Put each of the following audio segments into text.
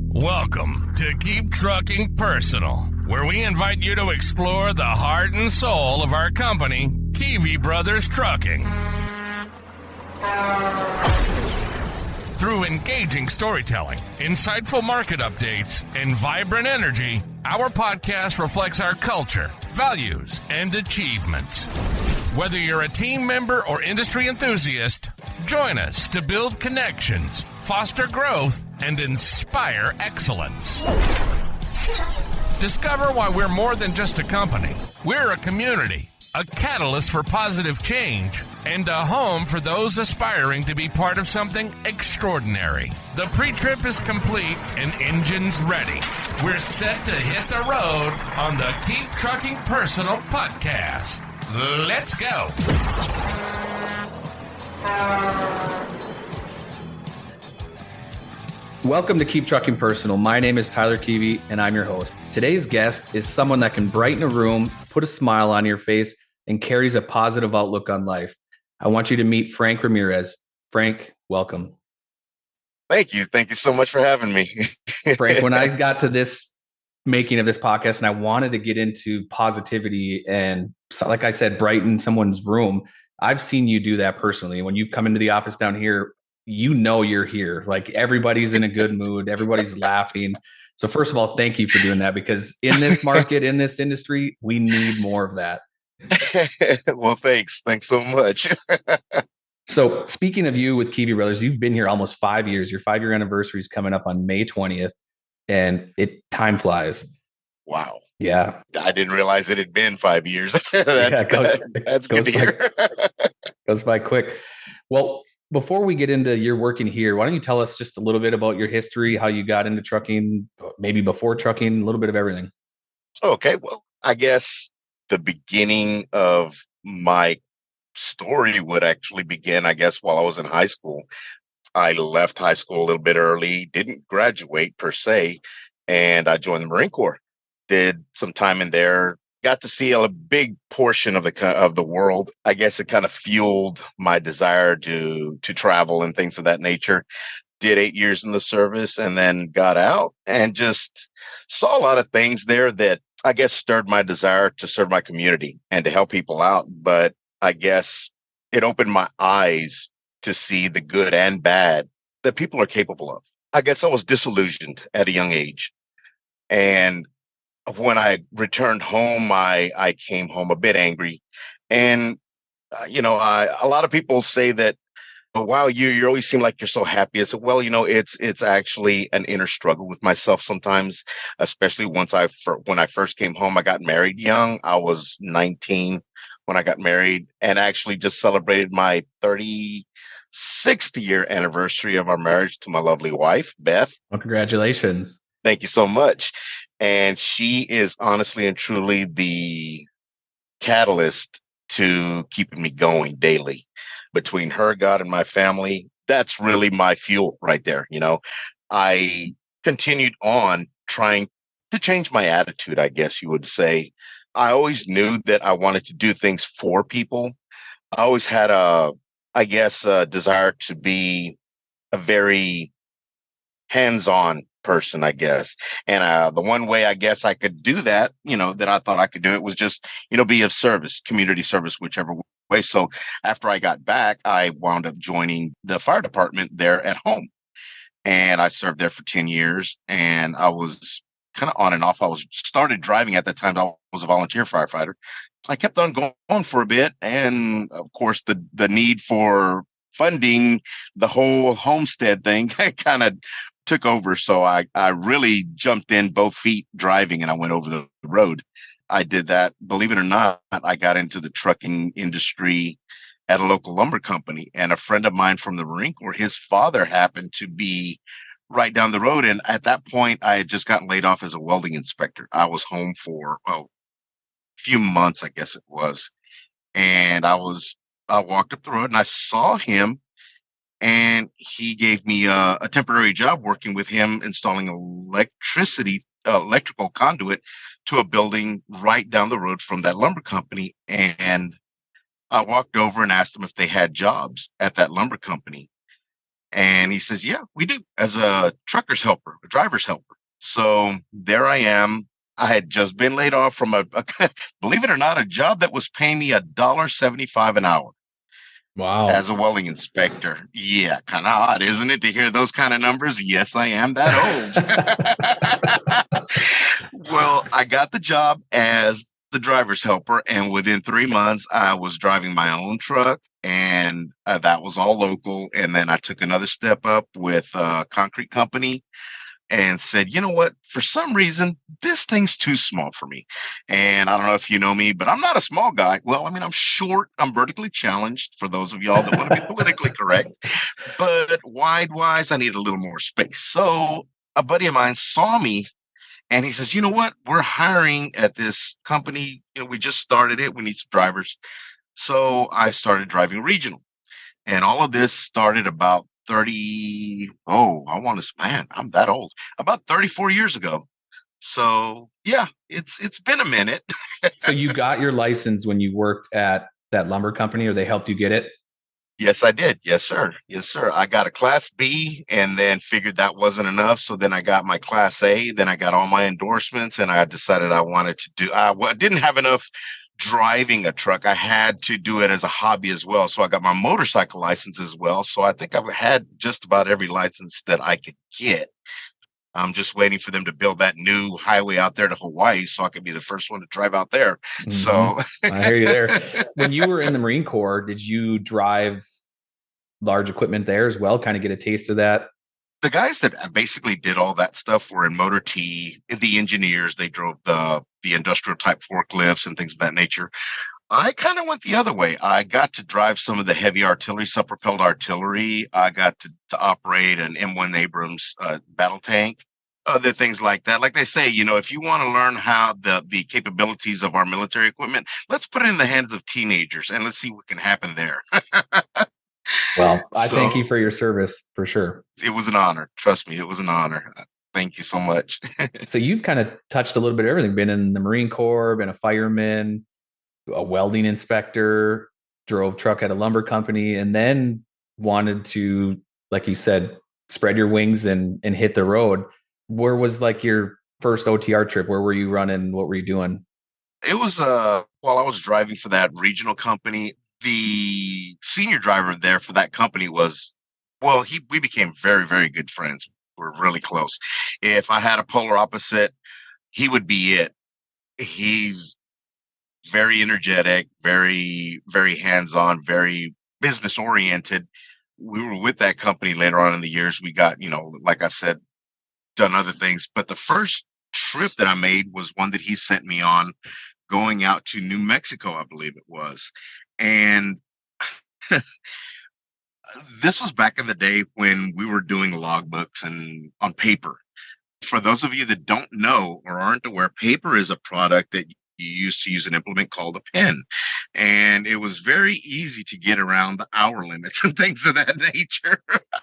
Welcome to Keep Trucking Personal, where we invite you to explore the heart and soul of our company, Kivi Brothers Trucking. Through engaging storytelling, insightful market updates, and vibrant energy, our podcast reflects our culture, values, and achievements. Whether you're a team member or industry enthusiast, join us to build connections, foster growth, and inspire excellence. Discover why we're more than just a company. We're a community, a catalyst for positive change, and a home for those aspiring to be part of something extraordinary. The pre-trip is complete and engines ready. We're set to hit the road on the Keep Trucking Personal podcast. Let's go. Welcome to Keep Trucking Personal. My name is Tyler Kivi, and I'm your host. Today's guest is someone that can brighten a room, put a smile on your face, and carries a positive outlook on life. I want you to meet Frank Ramirez. Frank, welcome. Thank you. Thank you so much for having me. Frank, when I got to this making of this podcast and I wanted to get into positivity and, like I said, brighten someone's room, I've seen you do that personally. When you've come into the office down here, you know you're here. Like everybody's in a good mood. Everybody's laughing. So first of all, thank you for doing that, because in this market, in this industry, we need more of that. Well, thanks. Thanks so much. So speaking of you with Kivi Brothers, you've been here almost 5 years. Your 5-year anniversary is coming up on May 20th, and time flies. Wow. Yeah. I didn't realize it had been 5 years. That's good to hear. Goes by quick. Well, before we get into your working here, why don't you tell us just a little bit about your history, how you got into trucking, maybe before trucking, a little bit of everything. Okay. Well, I guess the beginning of my story would actually begin, I guess, while I was in high school. I left high school a little bit early, didn't graduate per se, and I joined the Marine Corps. Did some time in there, got to see a big portion of the world. I guess it kind of fueled my desire to travel and things of that nature. Did 8 years in the service and then got out and just saw a lot of things there that I guess stirred my desire to serve my community and to help people out. But I guess it opened my eyes to see the good and bad that people are capable of. I guess I was disillusioned at a young age. And when I returned home, I came home a bit angry. And, a lot of people say that, wow, you always seem like you're so happy. I said, well, it's actually an inner struggle with myself sometimes, especially when I first came home. I got married young. I was 19 when I got married, and actually just celebrated my 36th year anniversary of our marriage to my lovely wife, Beth. Well, congratulations. Thank you so much. And she is honestly and truly the catalyst to keeping me going daily. Between her, God, and my family, that's really my fuel right there. I continued on trying to change my attitude, I guess you would say. I always knew that I wanted to do things for people. I always had a desire to be a very hands-on person, I guess. And the one way I guess I could do that, that I thought I could do it was just, be of service, community service, whichever way. So after I got back, I wound up joining the fire department there at home. And I served there for 10 years, and I was kind of on and off. I started driving at that time. I was a volunteer firefighter. I kept on going for a bit. And of course, the need for funding the whole homestead thing kind of took over. So I really jumped in both feet driving, and I went over the road. I did that. Believe it or not, I got into the trucking industry at a local lumber company, and a friend of mine from the Marine Corps, his father happened to be right down the road. And at that point, I had just gotten laid off as a welding inspector. I was home for a few months, I guess it was. And I walked up the road and I saw him, and he gave me a temporary job working with him installing electrical conduit to a building right down the road from that lumber company. And I walked over and asked them if they had jobs at that lumber company. And he says, yeah, we do, as a trucker's helper, a driver's helper. So there I am. I had just been laid off from believe it or not, a job that was paying me $1.75 an hour Wow. as a welding inspector. Yeah, kind of odd, isn't it, to hear those kind of numbers? Yes, I am that old. Well, I got the job as the driver's helper, and within 3 months, I was driving my own truck, and that was all local. And then I took another step up with a concrete company and said, you know what? For some reason, this thing's too small for me. And I don't know if you know me, but I'm not a small guy. Well, I mean, I'm short. I'm vertically challenged, for those of y'all that want to be politically correct. But wide wise, I need a little more space. So a buddy of mine saw me and he says, you know what? We're hiring at this company. We just started it. We need some drivers. So I started driving regional. And all of this started about 30, oh, I want to, man, I'm that old, about 34 years ago. So yeah, it's been a minute. So you got your license when you worked at that lumber company, or they helped you get it? Yes, I did. Yes, sir. Yes, sir. I got a class B and then figured that wasn't enough. So then I got my class A, then I got all my endorsements, and I decided I wanted to do, I didn't have enough driving a truck. I had to do it as a hobby as well. So I got my motorcycle license as well. So I think I've had just about every license that I could get. I'm just waiting for them to build that new highway out there to Hawaii so I can be the first one to drive out there. Mm-hmm. So I hear you there. When you were in the Marine Corps, did you drive large equipment there as well? Kind of get a taste of that? the guys that basically did all that stuff were in Motor T, the engineers. They drove the industrial type forklifts and things of that nature. I kind of went the other way. I got to drive some of the heavy artillery, self-propelled artillery. I got to operate an M1 Abrams battle tank, other things like that. Like they say, if you want to learn how the capabilities of our military equipment, let's put it in the hands of teenagers and let's see what can happen there. Well, I thank you So for your service for sure. it was an honor. Trust me, it was an honor. Thank you so much. So you've kind of touched a little bit of everything, been in the Marine Corps, been a fireman, a welding inspector, drove truck at a lumber company, and then wanted to, like you said, spread your wings and hit the road. Where was like your first OTR trip? Where were you running? What were you doing? It was while I was driving for that regional company, the senior driver there for that company was, well, he we became very, very good friends. We're really close. If I had a polar opposite, he would be it. He's very energetic, very, very hands-on, very business oriented. We were with that company later on in the years. We got, like I said, done other things. But the first trip that I made was one that he sent me on, going out to New Mexico, I believe it was. And this was back in the day when we were doing logbooks and on paper. For those of you that don't know or aren't aware, paper is a product that you used to use an implement called a pen. And it was very easy to get around the hour limits and things of that nature.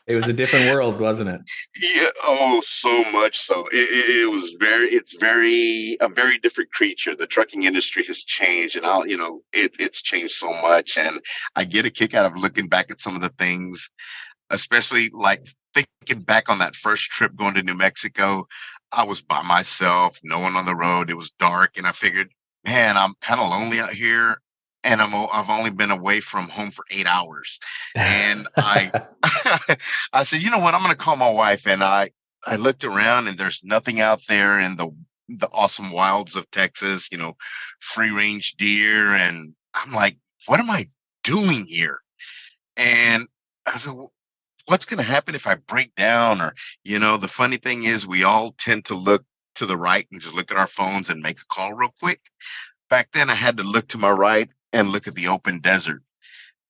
It was a different world, wasn't it? Yeah, oh, so much so. It's a very different creature. The trucking industry has changed, and it's changed so much. And I get a kick out of looking back at some of the things, especially like thinking back on that first trip going to New Mexico. I was by myself, no one on the road. It was dark, and I figured, man, I'm kind of lonely out here, and I've only been away from home for 8 hours. And I said, you know what? I'm going to call my wife. And I looked around, and there's nothing out there in the awesome wilds of Texas, free range deer. And I'm like, what am I doing here? And I said, what's going to happen if I break down? Or, the funny thing is we all tend to look to the right and just look at our phones and make a call real quick. Back then I had to look to my right and look at the open desert.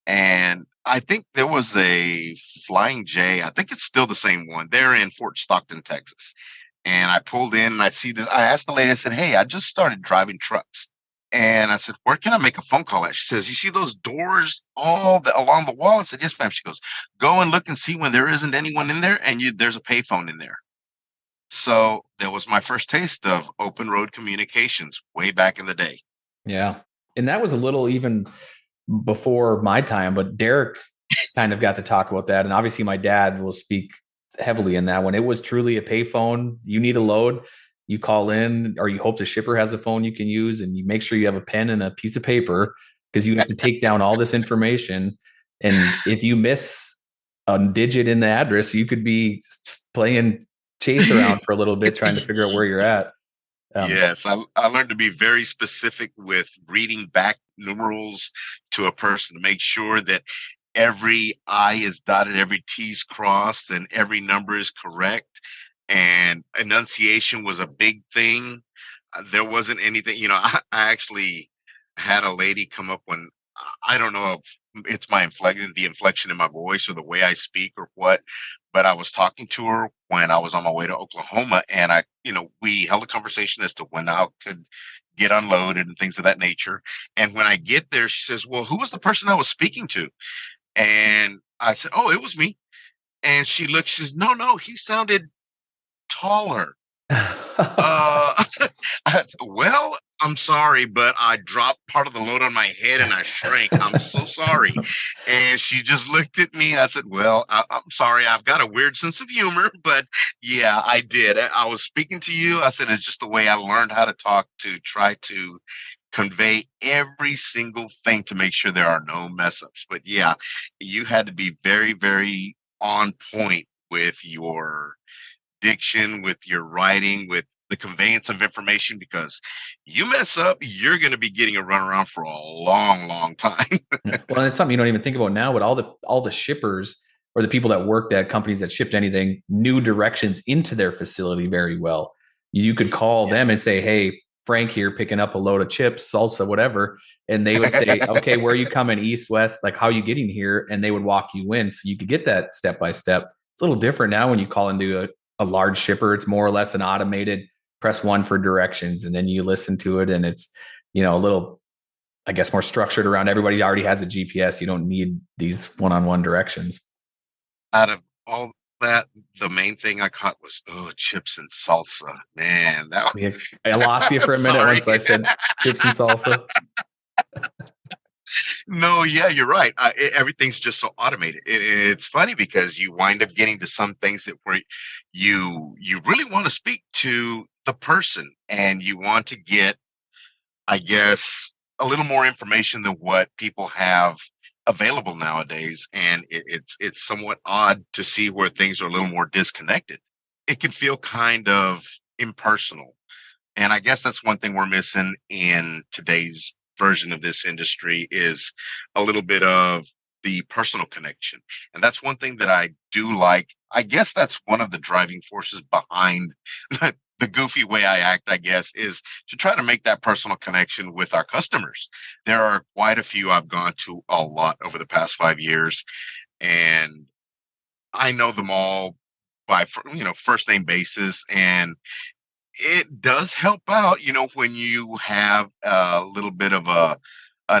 And I think there was a Flying J. I think it's still the same one. They're in Fort Stockton, Texas. And I pulled in and I see this. I asked the lady, I said, hey, I just started driving trucks. And I said, where can I make a phone call at? She says, you see those doors along the wall? I said, yes, ma'am. She goes, go and look and see when there isn't anyone in there, and there's a payphone in there. So that was my first taste of open road communications way back in the day. Yeah. And that was a little even before my time, but Derek kind of got to talk about that. And obviously my dad will speak heavily in that. When it was truly a payphone, you need a load, you call in, or you hope the shipper has a phone you can use, and you make sure you have a pen and a piece of paper because you have to take down all this information. And if you miss a digit in the address, you could be playing chase around for a little bit trying to figure out where you're at. Yes, I learned to be very specific with reading back numerals to a person to make sure that every I is dotted, every T is crossed, and every number is correct. And enunciation was a big thing. There wasn't anything, I actually had a lady come up when I don't know if it's the inflection in my voice or the way I speak or what, but I was talking to her when I was on my way to Oklahoma, and we held a conversation as to when I could get unloaded and things of that nature. And when I get there, she says, "Well, who was the person I was speaking to?" And I said, "Oh, it was me." And she looked, she says, "No, no, he sounded taller." Uh, well, I'm sorry, but I dropped part of the load on my head and I shrank. I'm so sorry. And she just looked at me. I said, "Well, I'm sorry. I've got a weird sense of humor, but yeah, I did. I was speaking to you." I said, "It's just the way I learned how to talk, to try to convey every single thing to make sure there are no mess ups." But yeah, you had to be very, very on point with your diction, with your writing, with the conveyance of information, because you mess up, you're going to be getting a runaround for a long, long time. Well, and it's something you don't even think about now, but all the shippers or the people that worked at companies that shipped anything knew directions into their facility very well. You could call Yeah. them and say, "Hey, Frank here picking up a load of chips, salsa, whatever." And they would say, "Okay, where are you coming? East, west? Like, how are you getting here?" And they would walk you in. So you could get that step by step. It's a little different now when you call into a large shipper. It's more or less an automated press one for directions. And then you listen to it, and it's, a little, I guess, more structured around everybody already has a GPS. You don't need these one-on-one directions. Out of all that, the main thing I caught was, oh, chips and salsa. Man, that Yeah, was. I lost you for a minute Sorry. once I said chips and salsa. No, yeah, you're right. Everything's just so automated. It's funny because you wind up getting to some things that where you really want to speak to the person and you want to get, I guess, a little more information than what people have available nowadays, and it's somewhat odd to see where things are a little more disconnected. It can feel kind of impersonal. And I guess that's one thing we're missing in today's version of this industry is a little bit of the personal connection. And that's one thing that I do like. I guess that's one of the driving forces behind the goofy way I act, I guess, is to try to make that personal connection with our customers. There are quite a few I've gone to a lot over the past 5 years, and I know them all by, first name basis. And it does help out, when you have a little bit of a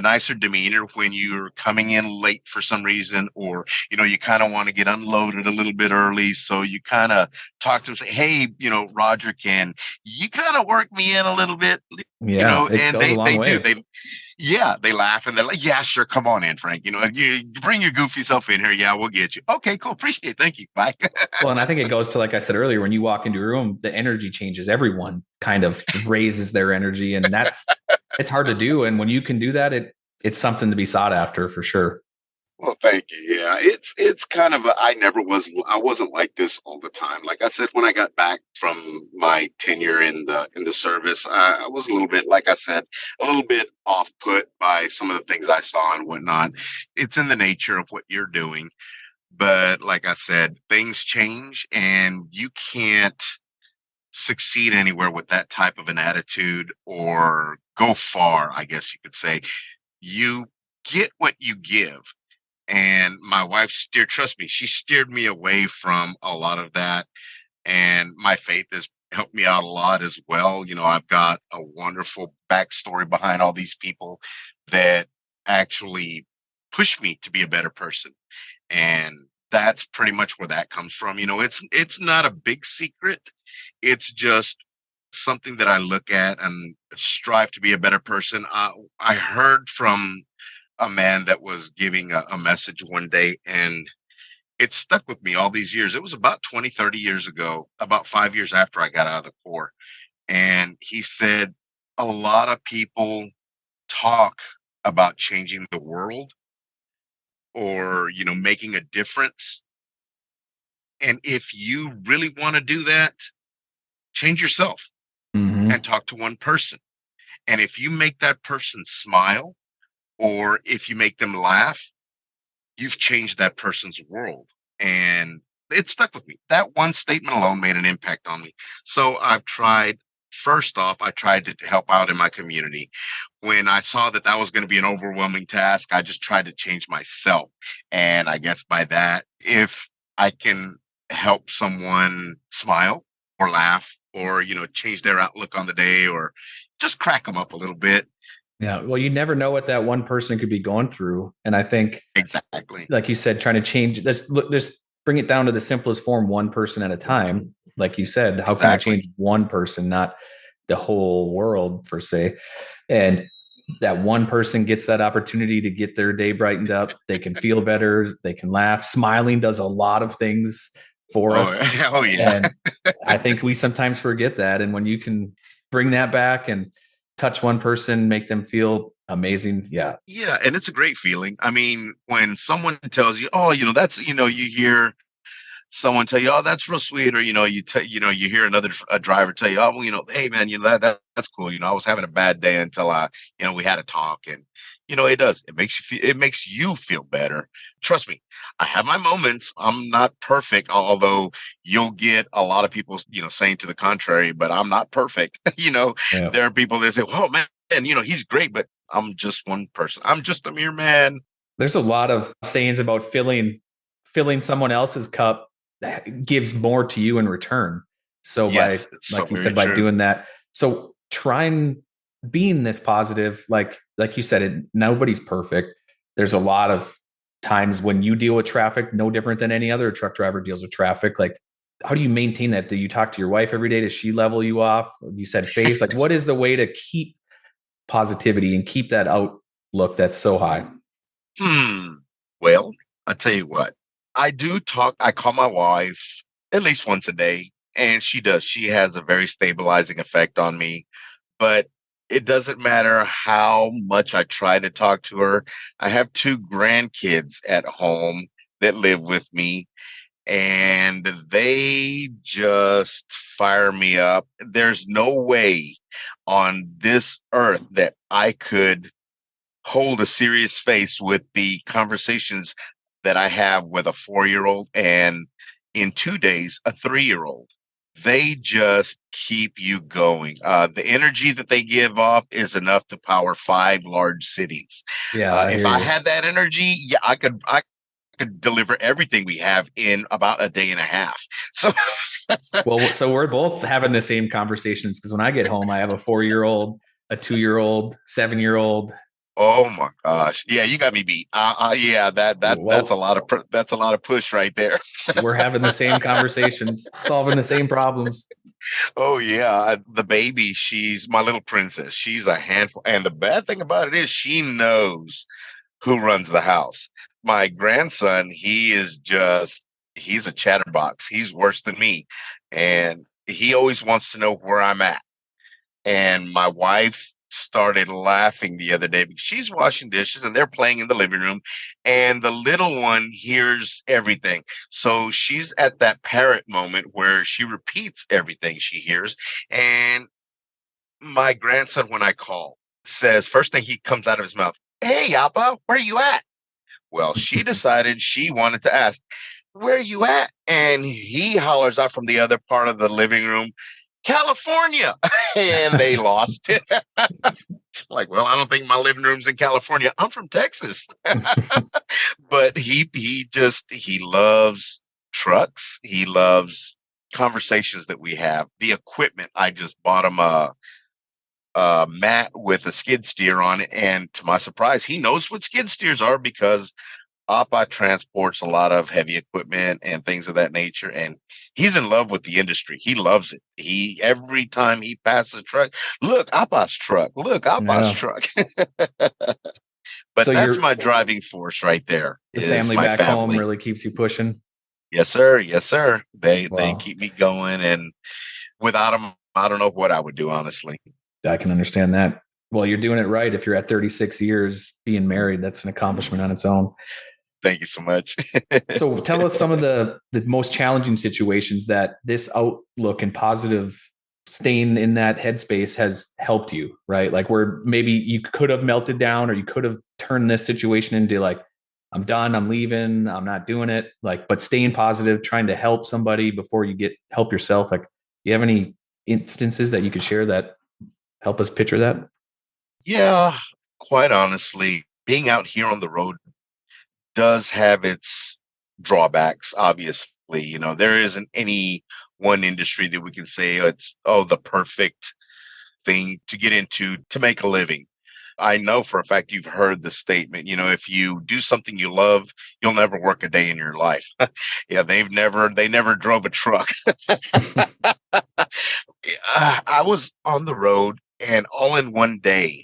nicer demeanor when you're coming in late for some reason, or, you kind of want to get unloaded a little bit early. So you kind of talk to them, say, "Hey, Roger, can you kind of work me in a little bit?" Yeah, it And goes a long they do. way. Yeah, they laugh and they're like, "Yeah, sure. Come on in, Frank. You bring your goofy self in here. Yeah, we'll get you." "Okay, cool. Appreciate it. Thank you. Bye." Well, and I think it goes to, like I said earlier, when you walk into a room, the energy changes. Everyone kind of raises their energy, and it's hard to do. And when you can do that, it's something to be sought after for sure. Well, thank you. Yeah, it's kind of I wasn't like this all the time. Like I said, when I got back from my tenure in the service, I was a little bit, like I said, a little bit off put by some of the things I saw and whatnot. It's in the nature of what you're doing, but like I said, things change, and you can't succeed anywhere with that type of an attitude or go far, I guess you could say. You get what you give. And my wife trust me, she steered me away from a lot of that. And my faith has helped me out a lot as well. I've got a wonderful backstory behind all these people that actually push me to be a better person. And that's pretty much where that comes from. It's not a big secret. It's just something that I look at and strive to be a better person. I heard from a man that was giving a message one day, and it stuck with me all these years. It was about 20, 30 years ago, about 5 years after I got out of the Corps. And he said, a lot of people talk about changing the world or, making a difference. And if you really want to do that, change yourself Mm-hmm. and talk to one person. And if you make that person smile or if you make them laugh, you've changed that person's world. And it stuck with me. That one statement alone made an impact on me. So first off, I tried to help out in my community. When I saw that that was going to be an overwhelming task, I just tried to change myself. And I guess by that, if I can help someone smile or laugh or, change their outlook on the day or just crack them up a little bit. Yeah. Well, you never know what that one person could be going through. And I think, Exactly. like you said, trying to change, let's look, just bring it down to the simplest form, one person at a time. Like you said, how can I change one person, not the whole world per se? And that one person gets that opportunity to get their day brightened up. They can feel better. They can laugh. Smiling does a lot of things for us. Oh, yeah. And I think we sometimes forget that. And when you can bring that back and touch one person, make them feel amazing. Yeah. Yeah. And it's a great feeling. I mean, when someone tells you, oh, that's, you hear someone tell you, oh, that's real sweet. Or, you hear a driver tell you, oh, well, hey man, that's cool. I was having a bad day until we had a talk and, it makes you feel better. Trust me, I have my moments. I'm not perfect, although you'll get a lot of people, saying to the contrary, but I'm not perfect. Yeah. There are people that say, oh man, he's great, but I'm just one person. I'm just a mere man. There's a lot of sayings about filling someone else's cup that gives more to you in return. So Yes, by, it's so like you very said, by true. doing that, so try and being this positive, like you said, nobody's perfect. There's a lot of times when you deal with traffic, no different than any other truck driver deals with traffic. Like, how do you maintain that? Do you talk to your wife every day? Does she level you off? You said faith. Like, what is the way to keep positivity and keep that outlook that's so high? Well, I tell you what, I do talk. I call my wife at least once a day, and she does. She has a very stabilizing effect on me. But it doesn't matter how much I try to talk to her. I have two grandkids at home that live with me, and they just fire me up. There's no way on this earth that I could hold a serious face with the conversations that I have with a 4-year-old and in 2 days, a 3-year-old. They just keep you going. The energy that they give off is enough to power 5 large cities. Yeah, I If hear I you. had that energy, yeah, I could deliver everything we have in about a day and a half. So, Well, so we're both having the same conversations because when I get home, I have a 4-year-old, a 2-year-old, 7-year-old. oh my gosh, yeah, you got me beat. Yeah, that's a Well, lot of that's a lot of push right there. we're having the same conversations, solving the same problems. Oh yeah, the baby, she's my little princess. She's a handful. And the bad thing about it is she knows who runs the house. My grandson, he's a chatterbox. He's worse than me. And he always wants to know where I'm at. And my wife started laughing the other day because she's washing dishes and they're playing in the living room and the little one hears everything. So she's at that parrot moment where she repeats everything she hears. And my grandson, when I call, says, first thing he comes out of his mouth, hey, Appa, where are you at? Well, she decided she wanted to ask, where are you at? And he hollers out from the other part of the living room, California. And they lost it. Like, well, I don't think my living room's in California. I'm from Texas. But he loves trucks. He loves conversations that we have. The equipment. I just bought him a mat with a skid steer on it, and to my surprise, he knows what skid steers are because Appa transports a lot of heavy equipment and things of that nature, and he's in love with the industry. He loves it. Every time he passes a truck, look, Appa's truck. Look, Appa's Yeah. truck. But So that's your my driving force right there the is family my back home family. really keeps you pushing. Yes, sir. Yes, sir. They Well, keep me going, and without them, I don't know what I would do, honestly. I can understand that. Well, you're doing it right. If you're at 36 years being married, that's an accomplishment on its own. Thank you so much. So tell us some of the most challenging situations that this outlook and positive staying in that headspace has helped you, right? Like where maybe you could have melted down or you could have turned this situation into like, I'm done, I'm leaving, I'm not doing it. Like, but staying positive, trying to help somebody before you get help yourself. Like, do you have any instances that you could share that help us picture that? Yeah, quite honestly, being out here on the road does have its drawbacks, obviously. There isn't any one industry that we can say it's, oh, the perfect thing to get into to make a living. I know for a fact you've heard the statement, if you do something you love, you'll never work a day in your life. Yeah, they never drove a truck. I was on the road and all in one day,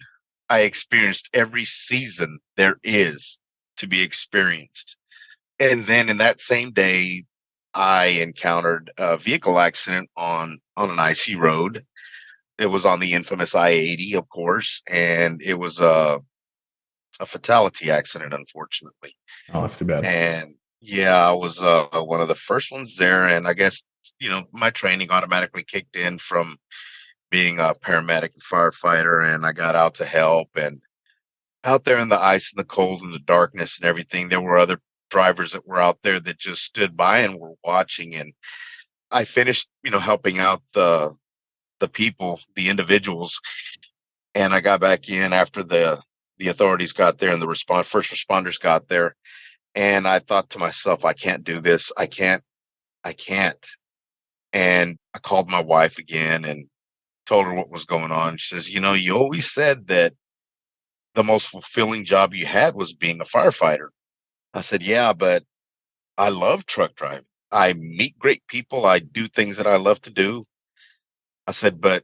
I experienced every season there is to be experienced. And then in that same day, I encountered a vehicle accident on an icy road. It was on the infamous I-80, of course, and it was a fatality accident, unfortunately. Oh, that's too bad. And yeah, I was one of the first ones there, and I guess my training automatically kicked in from being a paramedic and firefighter, and I got out to help. And out there in the ice and the cold and the darkness and everything, there were other drivers that were out there that just stood by and were watching. And I finished, helping out the people, the individuals, and I got back in after the authorities got there and the first responders got there. And I thought to myself, I can't do this. I can't. And I called my wife again and told her what was going on. She says, you always said that the most fulfilling job you had was being a firefighter. I said, yeah, but I love truck driving. I meet great people. I do things that I love to do. I said, but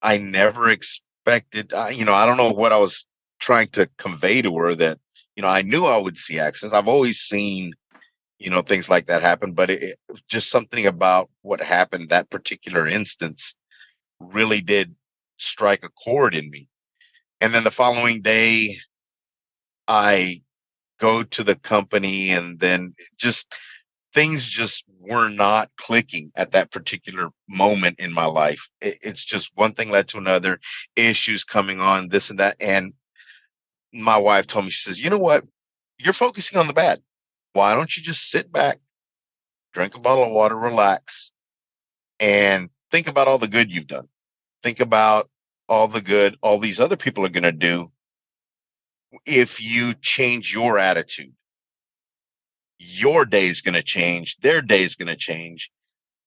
I never expected, I don't know what I was trying to convey to her that, I knew I would see accidents. I've always seen, things like that happen, but it just something about what happened that particular instance really did strike a chord in me. And then the following day, I go to the company and then just things just were not clicking at that particular moment in my life. It's just one thing led to another, issues coming on, this and that. And my wife told me, she says, you know what? You're focusing on the bad. Why don't you just sit back, drink a bottle of water, relax, and think about all the good you've done? Think about all the good all these other people are going to do if you change your attitude. Your day is going to change, their day is going to change,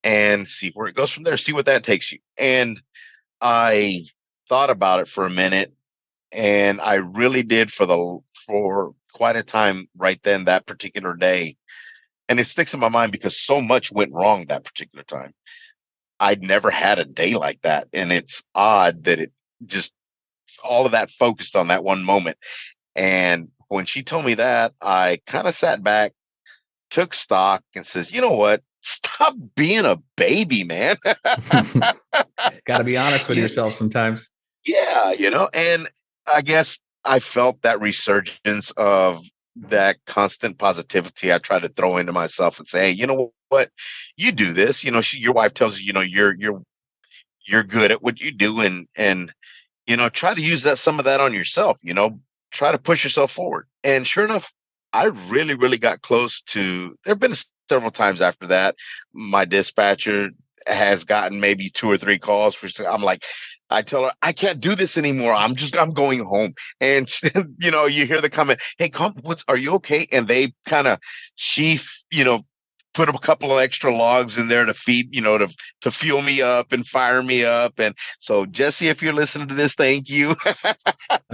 and see where it goes from there. See what that takes you. And I thought about it for a minute, and I really did for quite a time right then, that particular day. And it sticks in my mind because so much went wrong that particular time. I'd never had a day like that. And it's odd that it just all of that focused on that one moment. And when she told me that, I kind of sat back, took stock, and says, you know what? Stop being a baby, man. Got to be honest with Yeah, yourself sometimes. yeah, and I guess I felt that resurgence of that constant positivity I try to throw into myself and say, hey, you know what? You do this. Your wife tells you, you're good at what you do, and try to use some of that on yourself. Try to push yourself forward. And sure enough, I really, really got close to. There have been several times after that. My dispatcher has gotten maybe 2 or 3 calls for. I'm like, I tell her I can't do this anymore. I'm going home. And you hear the comment, "Hey, are you okay?" And they kind of she, put a couple of extra logs in there to feed, to fuel me up and fire me up. And so, Jesse, if you're listening to this, thank you.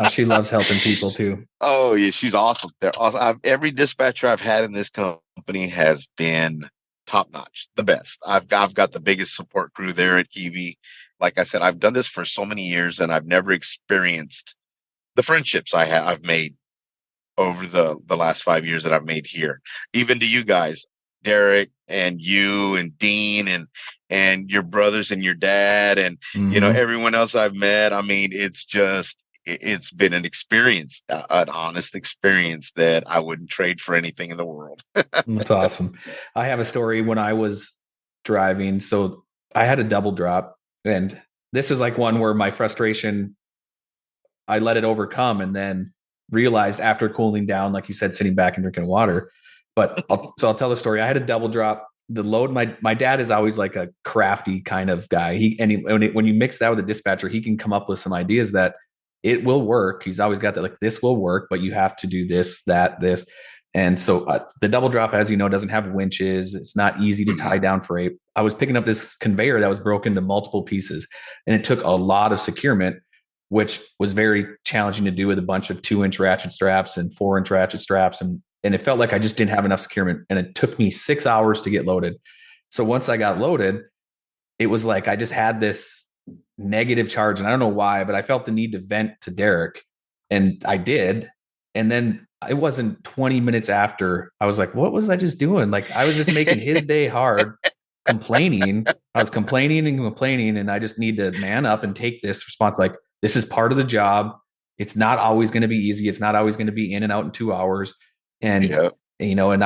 She loves helping people too. Oh yeah, she's awesome. They're awesome. Every dispatcher I've had in this company has been top notch, the best. I've got the biggest support crew there at Kivi. Like I said, I've done this for so many years, and I've never experienced the friendships I've made over the last 5 years that I've made here, even to you guys, Derek and you and Dean and your brothers and your dad and Hmm. everyone else I've met. I mean, it's been an experience, an honest experience that I wouldn't trade for anything in the world. That's awesome. I have a story when I was driving. So I had a double drop, and this is like one where my frustration, I let it overcome and then realized after cooling down, like you said, sitting back and drinking water. But I'll tell the story. I had a double drop. The load, my dad is always like a crafty kind of guy. When you mix that with a dispatcher, he can come up with some ideas that it will work. He's always got that, like, this will work, but you have to do this, that, this. And so the double drop, as you know, doesn't have winches. It's not easy to tie down freight. I was picking up this conveyor that was broken into multiple pieces, and it took a lot of securement, which was very challenging to do with a bunch of 2-inch ratchet straps and 4-inch ratchet straps. And it felt like I just didn't have enough securement. And it took me 6 hours to get loaded. So once I got loaded, it was like I just had this negative charge. And I don't know why, but I felt the need to vent to Derek. And I did. And then it wasn't 20 minutes after, I was like, what was I just doing? Like, I was just making his day hard, complaining. I was complaining and complaining. And I just need to man up and take this response. Like, this is part of the job. It's not always going to be easy. It's not always going to be in and out in 2 hours. And, Yeah. and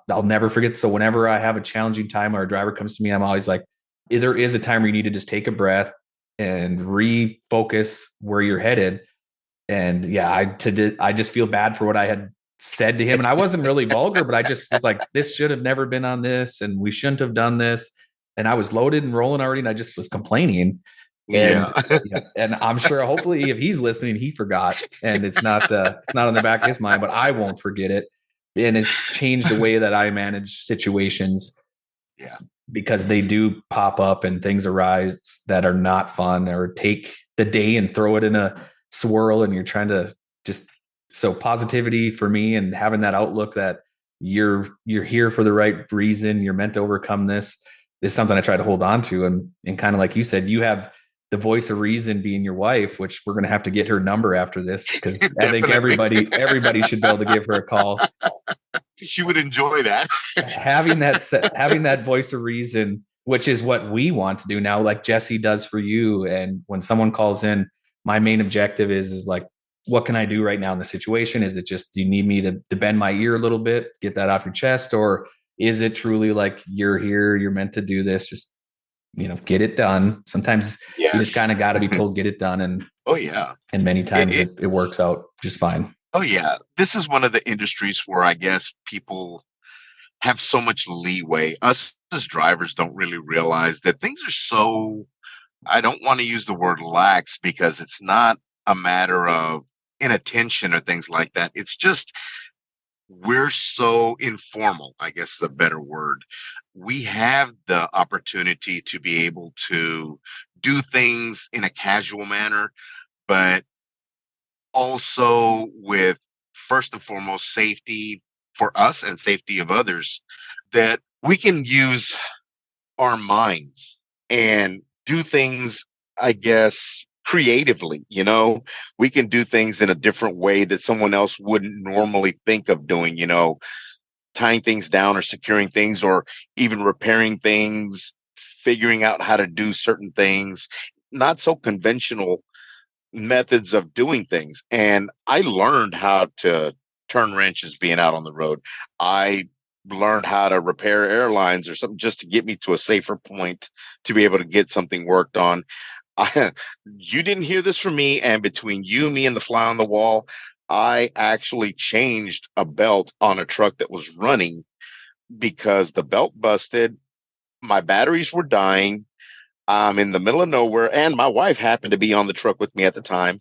I'll never forget. So whenever I have a challenging time or a driver comes to me, I'm always like, there is a time where you need to just take a breath and refocus where you're headed. And yeah, I just feel bad for what I had said to him. And I wasn't really vulgar, but I just was like, this should have never been on this. And we shouldn't have done this. And I was loaded and rolling already. And I just was complaining. Yeah. And yeah, and I'm sure hopefully if he's listening, he forgot, and it's not on the back of his mind, but I won't forget it. And it's changed the way that I manage situations, Yeah. because they do pop up and things arise that are not fun, or take the day and throw it in a swirl. And you're trying to just, so positivity for me, and having that outlook that you're here for the right reason, you're meant to overcome this, is something I try to hold on to. And kind of like you said, you have the voice of reason being your wife, which we're going to have to get her number after this, because I think Definitely. everybody should be able to give her a call. She would enjoy that. Having that voice of reason, which is what we want to do now, like Jesse does for you. And when someone calls in, my main objective is like, what can I do right now in the situation? Is it just, do you need me to bend my ear a little bit, get that off your chest? Or is it truly like, you're here, you're meant to do this, just, get it done. Sometimes you just Yes. kind of got to be told, get it done. Oh yeah. And many It, times it it works out just fine. oh yeah. This is one of the industries where I guess people have so much leeway. Us as drivers don't really realize that things are so, I don't want to use the word lax, because it's not a matter of inattention or things like that. It's just we're so informal, I guess is a better word. We have the opportunity to be able to do things in a casual manner, but also with, first and foremost, safety for us and safety of others, that we can use our minds and do things, I guess, creatively. We can do things in a different way that someone else wouldn't normally think of doing, tying things down or securing things or even repairing things, figuring out how to do certain things, not so conventional methods of doing things. And I learned how to turn wrenches being out on the road. I learned how to repair airlines or something just to get me to a safer point to be able to get something worked on. You didn't hear this from me. And between you, me, and the fly on the wall, I actually changed a belt on a truck that was running because the belt busted. My batteries were dying. I'm in the middle of nowhere, and my wife happened to be on the truck with me at the time.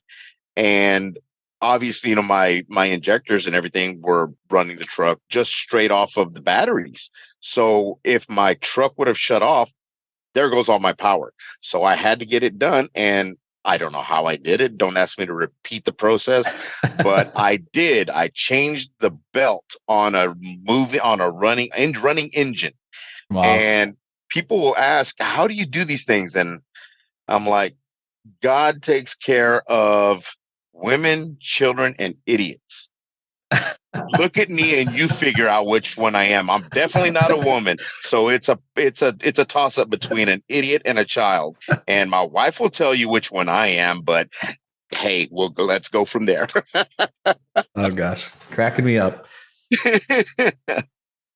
And obviously, my injectors and everything were running the truck just straight off of the batteries. So if my truck would have shut off, there goes all my power. So I had to get it done, and I don't know how I did it. Don't ask me to repeat the process, but I did. I changed the belt on a running engine, Wow. and people will ask, "How do you do these things?" And I'm like, God takes care of women, children, and idiots. Look at me and you figure out which one I am. I'm definitely not a woman. So it's a toss up between an idiot and a child. And my wife will tell you which one I am, but hey, let's go from there. Oh gosh, cracking me up.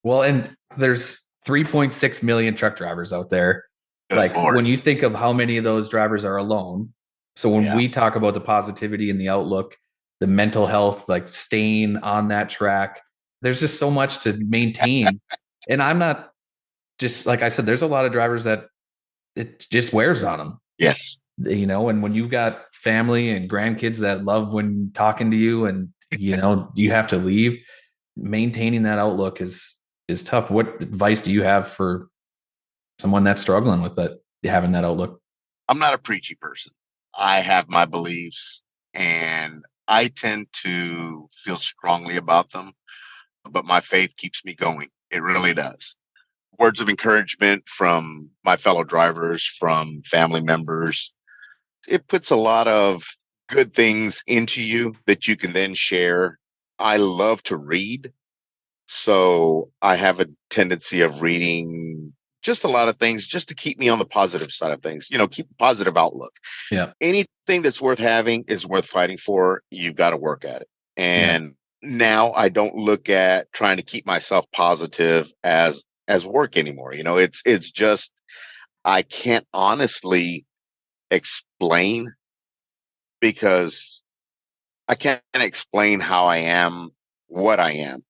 Well, and there's 3.6 million truck drivers out there. Good Like Lord. when you think of how many of those drivers are alone. So when Yeah. we talk about the positivity and the outlook, the mental health, like staying on that track, there's just so much to maintain. And I'm not just like I said, there's a lot of drivers that it just wears on them, Yes. and when you've got family and grandkids that love when talking to you and, you have to leave, maintaining that outlook is tough. What advice do you have for someone that's struggling with that, having that outlook? I'm not a preachy person. I have my beliefs and I tend to feel strongly about them, but my faith keeps me going. It really does. Words of encouragement from my fellow drivers, from family members. It puts a lot of good things into you that you can then share. I love to read. So I have a tendency of reading just a lot of things just to keep me on the positive side of things, keep a positive outlook. Yeah. Anything that's worth having is worth fighting for. You've got to work at it. Yeah. And now I don't look at trying to keep myself positive as work anymore. It's just I can't honestly explain because I can't explain how I am what I am.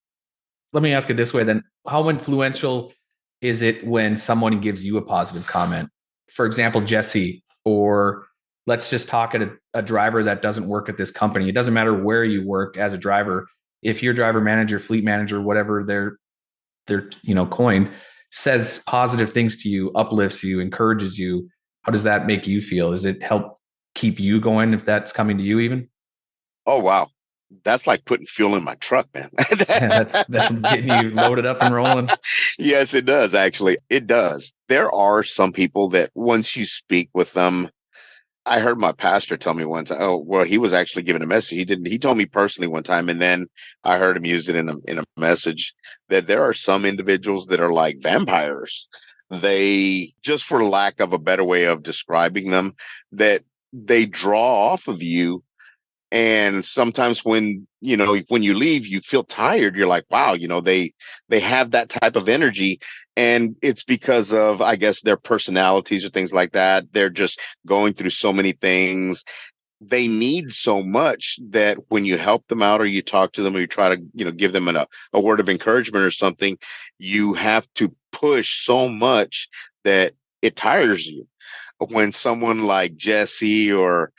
Let me ask it this way then. How influential is it when someone gives you a positive comment? For example, Jesse, or let's just talk at a driver that doesn't work at this company. It doesn't matter where you work as a driver. If your driver manager, fleet manager, whatever they're coined, says positive things to you, uplifts you, encourages you, how does that make you feel? Does it help keep you going if that's coming to you even? Oh, wow. That's like putting fuel in my truck, man. That's getting you loaded up and rolling. Yes, it does. Actually, it does. There are some people that once you speak with them, I heard my pastor tell me one time. Oh, well, he was actually giving a message. He didn't. He told me personally one time, and then I heard him use it in a message that there are some individuals that are like vampires. They, just for lack of a better way of describing them, that they draw off of you. And sometimes when you leave, you feel tired. You're like, wow, they have that type of energy. And it's because of, I guess, their personalities or things like that. They're just going through so many things. They need so much that when you help them out or you talk to them or you try to, give them a word of encouragement or something, you have to push so much that it tires you. When someone like Jesse or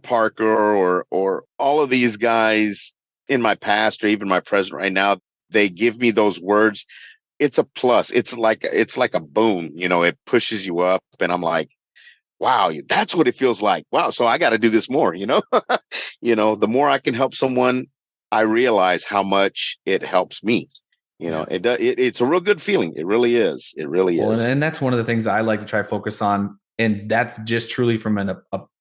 Parker or all of these guys in my past or even my present right now, they give me those words. It's a plus. It's like a boon, it pushes you up and I'm like, wow, that's what it feels like. Wow. So I got to do this more, the more I can help someone, I realize how much it helps me. Yeah. It's a real good feeling. It really is. It really Well, is. and that's one of the things I like to try to focus on. And that's just truly from an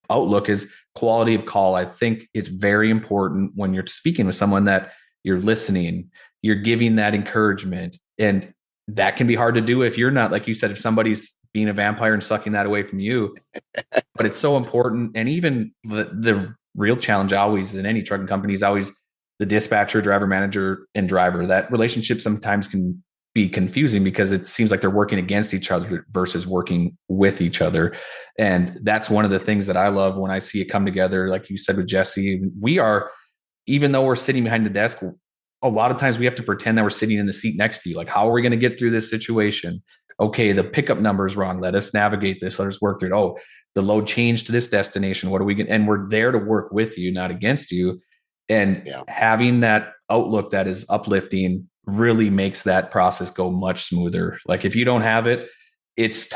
outlook is quality of call. I think it's very important when you're speaking with someone that you're listening, you're giving that encouragement. And that can be hard to do if you're not, like you said, if somebody's being a vampire and sucking that away from you. But it's so important. And even the real challenge always in any trucking company is always the dispatcher, driver, manager, and driver. That relationship sometimes can be confusing because it seems like they're working against each other versus working with each other. And that's one of the things that I love when I see it come together. Like you said with Jesse, we are, even though we're sitting behind the desk, a lot of times we have to pretend that we're sitting in the seat next to you. Like, how are we going to get through this situation? Okay, the pickup number is wrong. Let us navigate this. Let us work through it. Oh, the load changed to this destination. What are we going to, and we're there to work with you, not against you. And Yeah. having that outlook that is uplifting really makes that process go much smoother. Like if you don't have it, it's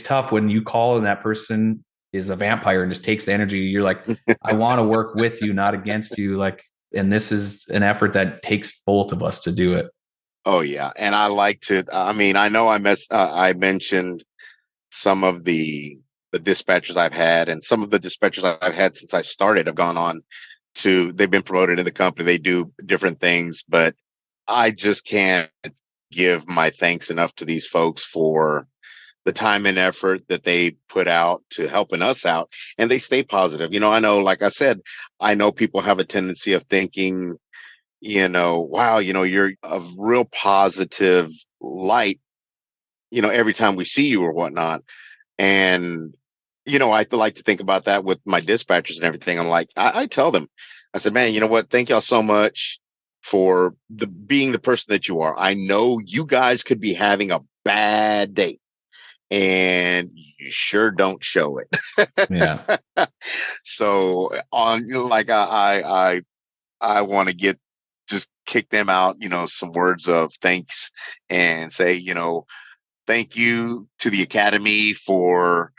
tough when you call and that person is a vampire and just takes the energy. You're like, I want to work with you, not against you. Like, and this is an effort that takes both of us to do it. Oh yeah, and I like to. I mean, I know I mentioned some of the dispatchers I've had, and some of the dispatchers I've had since I started have gone on they've been promoted in the company. They do different things, but I just can't give my thanks enough to these folks for the time and effort that they put out to helping us out, and they stay positive. I know, like I said, I know people have a tendency of thinking, wow, you're a real positive light, every time we see you or whatnot. And, I like to think about that with my dispatchers and everything. I'm like, I tell them, I said, man, you know what? Thank y'all so much for being the person that you are. I know you guys could be having a bad day and you sure don't show it. Yeah. So like I want to just kick them out, some words of thanks and say, thank you to the Academy for,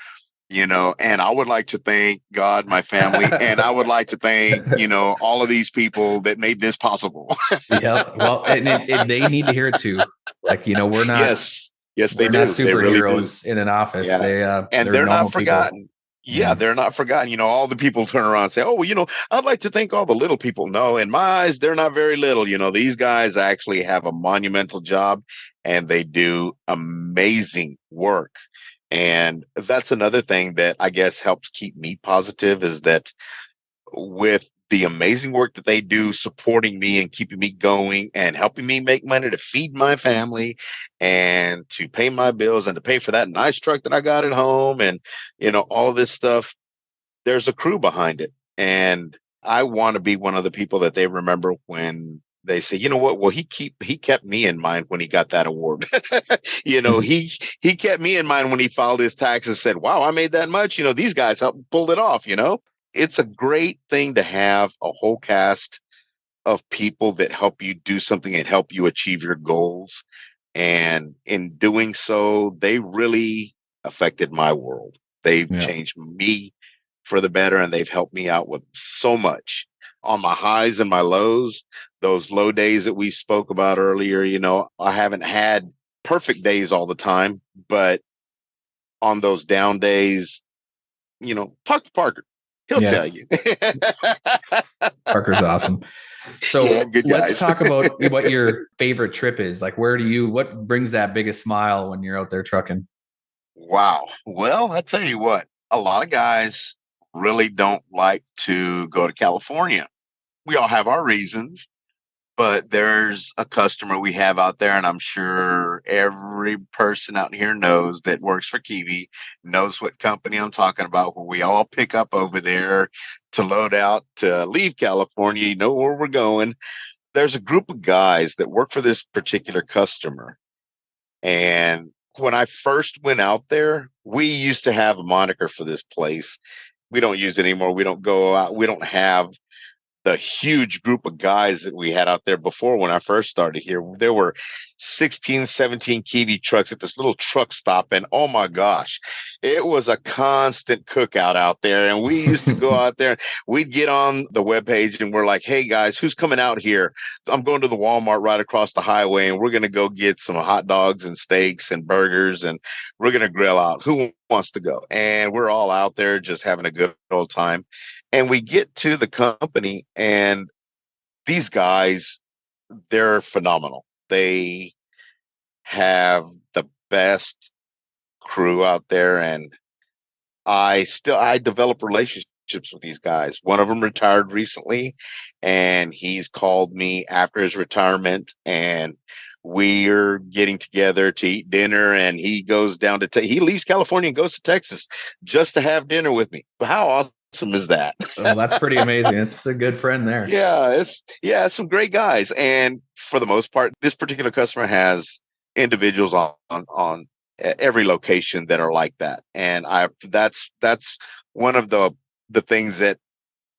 and I would like to thank God, my family, and I would like to thank, all of these people that made this possible. Yep. Well, and they need to hear it too. Like, we're not Yes. Yes, they we're not do. They really do. superheroes in an office. Yeah. And They're they're not normal people. forgotten. Yeah, Yeah. they're not forgotten. All the people turn around and say, oh, well, I'd like to thank all the little people. No, in my eyes, they're not very little. These guys actually have a monumental job and they do amazing work. And that's another thing that I guess helps keep me positive is that with the amazing work that they do supporting me and keeping me going and helping me make money to feed my family and to pay my bills and to pay for that nice truck that I got at home and all of this stuff, there's a crew behind it. And I want to be one of the people that they remember when they say, you know what? Well, he kept me in mind when he got that award. He kept me in mind when he filed his taxes and said, wow, I made that much. These guys helped pulled it off. It's a great thing to have a whole cast of people that help you do something and help you achieve your goals. And in doing so, they really affected my world. They've Yeah. changed me for the better and they've helped me out with so much on my highs and my lows. Those low days that we spoke about earlier, I haven't had perfect days all the time, but on those down days, talk to Parker. He'll Yeah. tell you. Parker's awesome. So Yeah, good let's guys. talk about what your favorite trip is. Like, what brings that biggest smile when you're out there trucking? Wow. Well, I tell you what, a lot of guys really don't like to go to California. We all have our reasons, but there's a customer we have out there, and I'm sure every person out here knows that works for Kiwi knows what company I'm talking about, where we all pick up over there to load out to leave California. You know where we're going. There's a group of guys that work for this particular customer. And when I first went out there, we used to have a moniker for this place. We don't use it anymore. We don't go out. We don't have the huge group of guys that we had out there before. When I first started here, there were 16, 17 Kiwi trucks at this little truck stop. And oh my gosh, it was a constant cookout out there. And we used to go out there, we'd get on the webpage and we're like, hey guys, who's coming out here? I'm going to the Walmart right across the highway and we're going to go get some hot dogs and steaks and burgers and we're going to grill out. Who wants to go? And we're all out there just having a good old time. And we get to the company and these guys, they're phenomenal. They have the best crew out there. And I develop relationships with these guys. One of them retired recently and he's called me after his retirement and we're getting together to eat dinner and he goes down to, he leaves California and goes to Texas just to have dinner with me. How awesome is that? Oh, that's pretty amazing. It's a good friend there. It's some great guys. And for the most part, this particular customer has individuals on every location that are like that. And that's one of the things that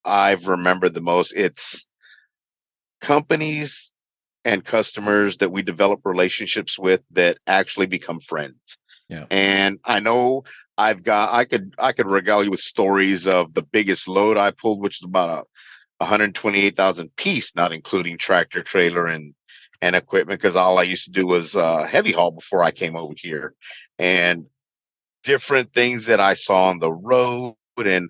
I've remembered the most. It's companies and customers that we develop relationships with that actually become friends. Yeah. And I know I could regale you with stories of the biggest load I pulled, which is about a 128,000 piece, not including tractor, trailer, and equipment, because all I used to do was heavy haul before I came over here, and different things that I saw on the road and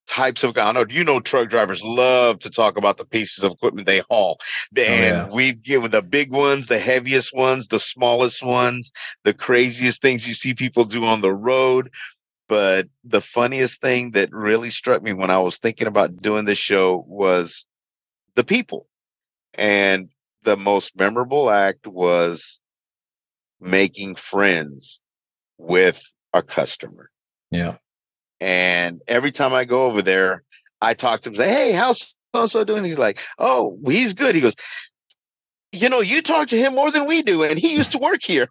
types of, I know, truck drivers love to talk about the pieces of equipment they haul. Oh And yeah. we've given the big ones, the heaviest ones, the smallest ones, the craziest things you see people do on the road. But the funniest thing that really struck me when I was thinking about doing this show was the people. And the most memorable act was making friends with our customer. Yeah. And every time I go over there, I talk to him, say, "Hey, how's so and so doing?" He's like, "Oh, he's good." He goes, "You talk to him more than we do, and he used to work here."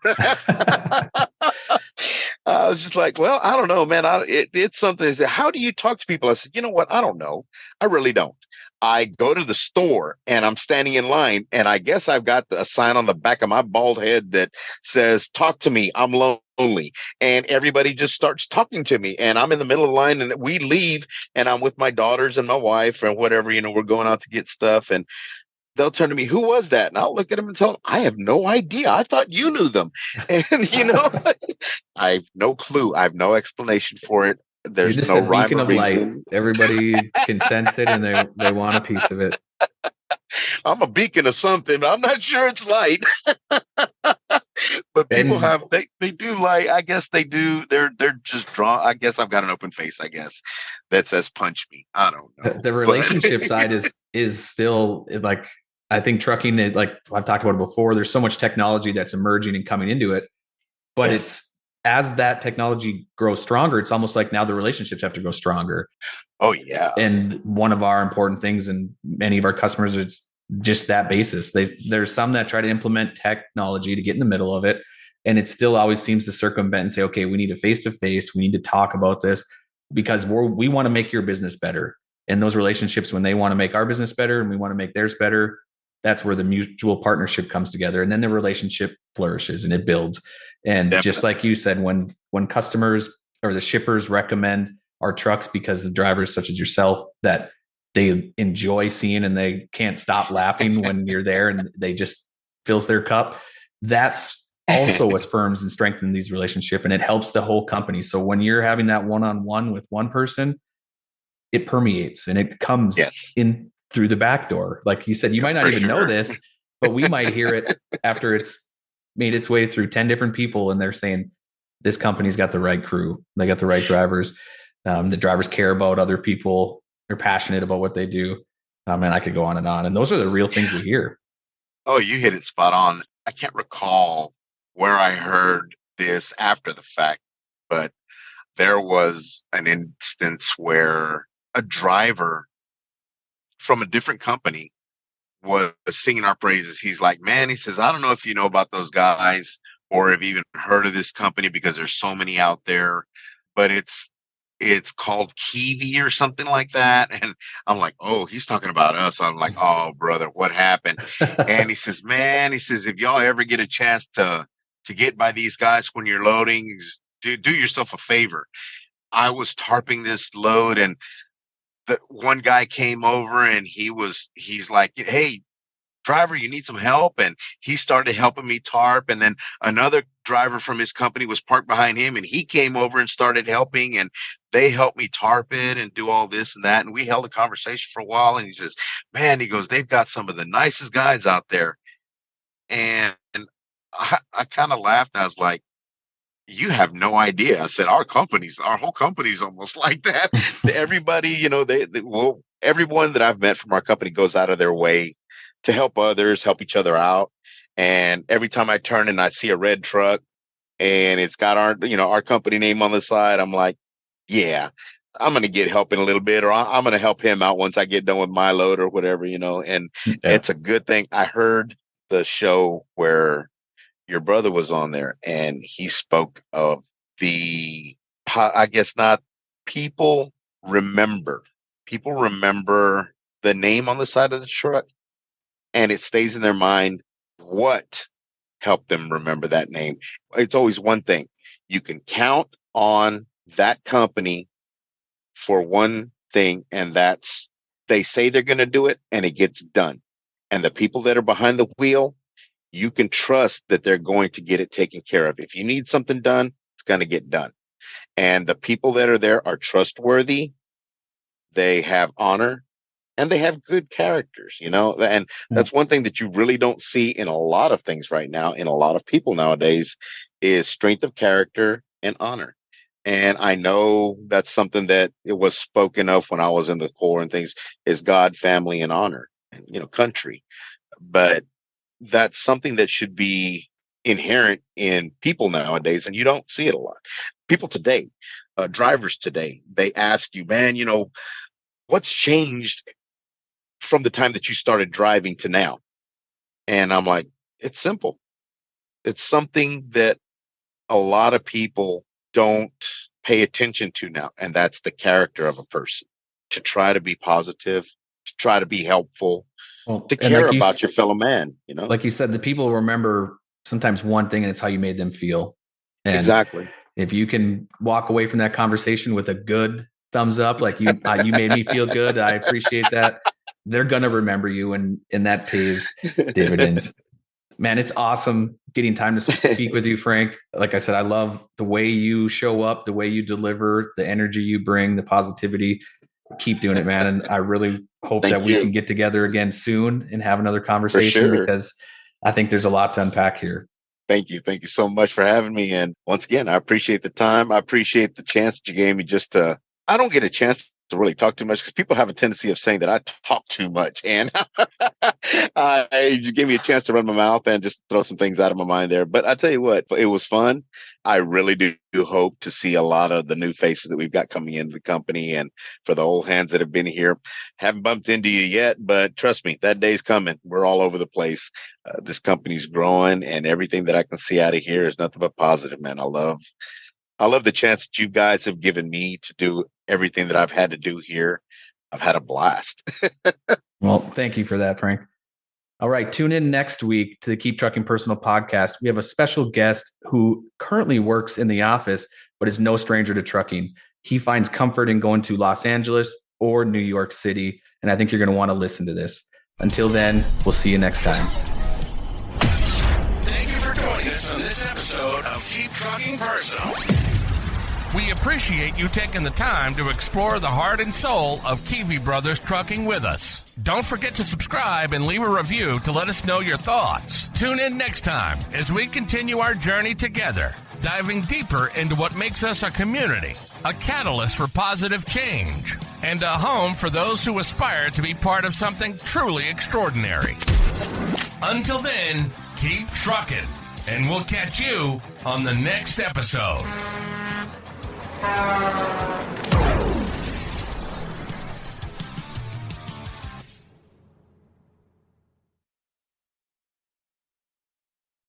I was just like, "Well, I don't know, man. It's something." He said, "How do you talk to people?" I said, "You know what? I don't know. I really don't. I go to the store and I'm standing in line, and I guess I've got a sign on the back of my bald head that says, 'Talk to me. I'm lonely.' And everybody just starts talking to me, and I'm in the middle of the line, and we leave, and I'm with my daughters and my wife and whatever. We're going out to get stuff, and they'll turn to me, 'Who was that?' And I'll look at them and tell them, 'I have no idea. I thought you knew them.'" And I have no clue. I have no explanation for it. You're There's just no a rhyme beacon or of light. reason. Everybody can sense it and they want a piece of it. I'm a beacon of something. I'm not sure it's light, but people And have they do light. I guess they do. They're just drawn. I guess I've got an open face. I guess that says punch me. I don't know, the but relationship side is still like, I think trucking is like, I've talked about it before. There's so much technology that's emerging and coming into it, but yes. it's, as that technology grows stronger, it's almost like now the relationships have to grow stronger. Oh yeah. And one of our important things, and many of our customers, it's just that basis. There's some that try to implement technology to get in the middle of it, and it still always seems to circumvent and say, okay, we need a face to face, we need to talk about this, because we want to make your business better. And those relationships, when they want to make our business better and we want to make theirs better, that's where the mutual partnership comes together, and then the relationship flourishes and it builds. And just Definitely. like you said, when customers or the shippers recommend our trucks because of drivers such as yourself that they enjoy seeing and they can't stop laughing when you're there, and they just fills their cup, that's also what firms and strengthen these relationships, and it helps the whole company. So when you're having that one-on-one with one person, it permeates and it comes Yes, in through the back door. Like you said, you might not for even know sure. this, but we might hear it after it's made its way through 10 different people, and they're saying, this company's got the right crew, they got the right drivers. The drivers care about other people, they're passionate about what they do. And I could go on, and those are the real things we hear. Oh, you hit it spot on. I can't recall where I heard this after the fact, but there was an instance where a driver from a different company was singing our praises. He's like, "Man," he says, "I don't know if you know about those guys or have even heard of this company because there's so many out there, but it's called Kiwi or something like that." And I'm like, "Oh, he's talking about us." I'm like, "Oh, brother, what happened?" And he says, "Man," he says, "if y'all ever get a chance to get by these guys when you're loading, do yourself a favor." I was tarping this load, and the one guy came over and he's like, "Hey, driver, you need some help?" And he started helping me tarp. And then another driver from his company was parked behind him, and he came over and started helping, and they helped me tarp it and do all this and that. And we held a conversation for a while. And he says, "Man," he goes, "they've got some of the nicest guys out there." And I kind of laughed. I was like, "You have no idea." I said, our whole company's almost like that. Everybody, well, everyone that I've met from our company goes out of their way to help others, help each other out. And every time I turn and I see a red truck and it's got our company name on the side, I'm like, yeah, I'm going to get help in a little bit, or I'm going to help him out once I get done with my load or whatever. And Yeah. it's a good thing. I heard the show where your brother was on there and he spoke of I guess not, people remember. People remember the name on the side of the truck, and it stays in their mind. What helped them remember that name? It's always one thing. You can count on that company for one thing, and that's they say they're going to do it and it gets done. And the people that are behind the wheel, you can trust that they're going to get it taken care of. If you need something done, it's going to get done. And the people that are there are trustworthy. they have honor, and they have good characters, and that's one thing that you really don't see in a lot of things right now, in a lot of people nowadays, is strength of character and honor. And I know that's something that it was spoken of when I was in the Corps and things, is God, family, and honor, and, country. But that's something that should be inherent in people nowadays, and you don't see it a lot. People today, drivers today, they ask you, man, what's changed from the time that you started driving to now? And I'm like, it's simple. It's something that a lot of people don't pay attention to now, and that's the character of a person. To try to be positive, to try to be helpful, to care about your fellow man. Like you said, the people remember sometimes one thing, and it's how you made them feel. And exactly. If you can walk away from that conversation with a good thumbs up, like you made me feel good, I appreciate that, they're gonna remember you, and that pays dividends. Man, it's awesome getting time to speak with you, Frank. Like I said, I love the way you show up, the way you deliver, the energy you bring, the positivity. Keep doing it, man. And I really hope that we can get together again soon and have another conversation, because I think there's a lot to unpack here. Thank you. Thank you so much for having me. And once again, I appreciate the time. I appreciate the chance that you gave me I don't get a chance to really talk too much, because people have a tendency of saying that I talk too much, and you just gave me a chance to run my mouth and just throw some things out of my mind there. But I tell you what, it was fun. I really do hope to see a lot of the new faces that we've got coming into the company, and for the old hands that have been here. Haven't bumped into you yet, but trust me, that day's coming. We're all over the place. This company's growing, and everything that I can see out of here is nothing but positive, man. I love the chance that you guys have given me to do everything that I've had to do here. I've had a blast. Well, thank you for that, Frank. All right. Tune in next week to the Keep Trucking Personal podcast. We have a special guest who currently works in the office, but is no stranger to trucking. He finds comfort in going to Los Angeles or New York City. And I think you're going to want to listen to this. Until then, we'll see you next time. Thank you for joining us on this episode of Keep Trucking Personal. We appreciate you taking the time to explore the heart and soul of Kivi Brothers Trucking with us. Don't forget to subscribe and leave a review to let us know your thoughts. Tune in next time as we continue our journey together, diving deeper into what makes us a community, a catalyst for positive change, and a home for those who aspire to be part of something truly extraordinary. Until then, keep trucking, and we'll catch you on the next episode.